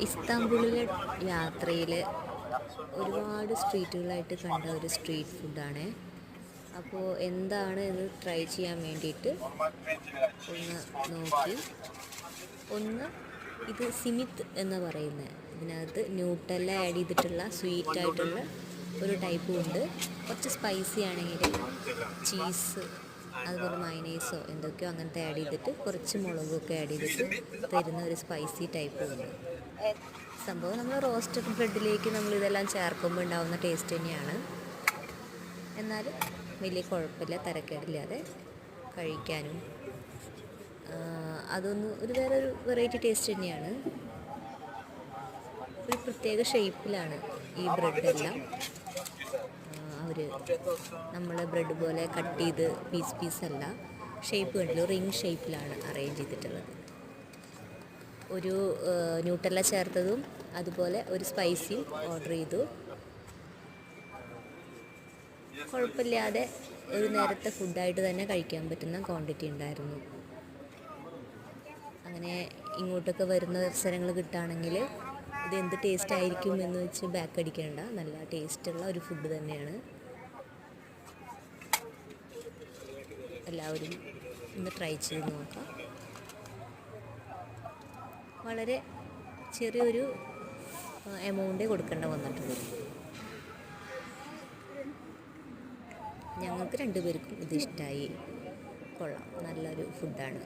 ഇസ്താംബുളിലെ യാത്രയിൽ ഒരുപാട് സ്ട്രീറ്റുകളായിട്ട് കണ്ട ഒരു സ്ട്രീറ്റ് ഫുഡാണ്. അപ്പോൾ എന്താണ് ഇത് ട്രൈ ചെയ്യാൻ വേണ്ടിയിട്ട് ഒന്ന് നോക്കി. ഒന്ന് ഇത് സിമിത്ത് എന്ന് പറയുന്നത്, ഇതിനകത്ത് ന്യൂട്ടെല്ല ആഡ് ചെയ്തിട്ടുള്ള സ്വീറ്റായിട്ടുള്ള ഒരു ടൈപ്പും ഉണ്ട്. കുറച്ച് സ്പൈസി ആണെങ്കിൽ ചീസ് അതുപോലെ മയനൈസോ എന്തൊക്കെയോ അങ്ങനത്തെ ആഡ് ചെയ്തിട്ട് കുറച്ച് മുളകൊക്കെ ആഡ് ചെയ്തിട്ട് തരുന്ന ഒരു സ്പൈസി ടൈപ്പും ഉണ്ട്. സംഭവം നമ്മൾ റോസ്റ്റഡ് ബ്രെഡിലേക്ക് നമ്മൾ ഇതെല്ലാം ചേർക്കുമ്പോൾ ഉണ്ടാകുന്ന ടേസ്റ്റ് തന്നെയാണ്. എന്നാൽ വലിയ കുഴപ്പമില്ല, തരക്കേടില്ലാതെ കഴിക്കാനും അതൊന്ന് വേറൊരു വെറൈറ്റി ടേസ്റ്റ് തന്നെയാണ്. ഒരു പ്രത്യേക ഷേപ്പിലാണ് ഈ ബ്രെഡെല്ലാം അവർ നമ്മൾ ബ്രെഡ് പോലെ കട്ട് ചെയ്ത് പീസല്ല, ഷേപ്പ് കണ്ടില്ല, റിങ് ഷേപ്പിലാണ് അറേഞ്ച് ചെയ്തിട്ടുള്ളത്. ഒരു ന്യൂട്ടെല്ല ചേർത്തതും അതുപോലെ ഒരു സ്പൈസി ഓർഡർ ചെയ്തു. കുഴപ്പമില്ലാതെ ഒരു നേരത്തെ ഫുഡായിട്ട് തന്നെ കഴിക്കാൻ പറ്റുന്ന ക്വാണ്ടിറ്റി ഉണ്ടായിരുന്നു. അങ്ങനെ ഇങ്ങോട്ടൊക്കെ വരുന്ന അവസരങ്ങൾ കിട്ടുകയാണെങ്കിൽ ഇത് എന്ത് ടേസ്റ്റ് ആയിരിക്കും എന്ന് വെച്ച് ബാക്ക് അടിക്കേണ്ട, നല്ല ടേസ്റ്റുള്ള ഒരു ഫുഡ് തന്നെയാണ്. എല്ലാവരും ഒന്ന് ട്രൈ ചെയ്ത് നോക്കാം. വളരെ ചെറിയൊരു എമൗണ്ടേ കൊടുക്കേണ്ട വന്നിട്ടുള്ളൂ. ഞങ്ങൾക്ക് രണ്ടുപേർക്കും ഇത് ഇഷ്ടമായി. കൊള്ളാം, നല്ലൊരു ഫുഡാണ്.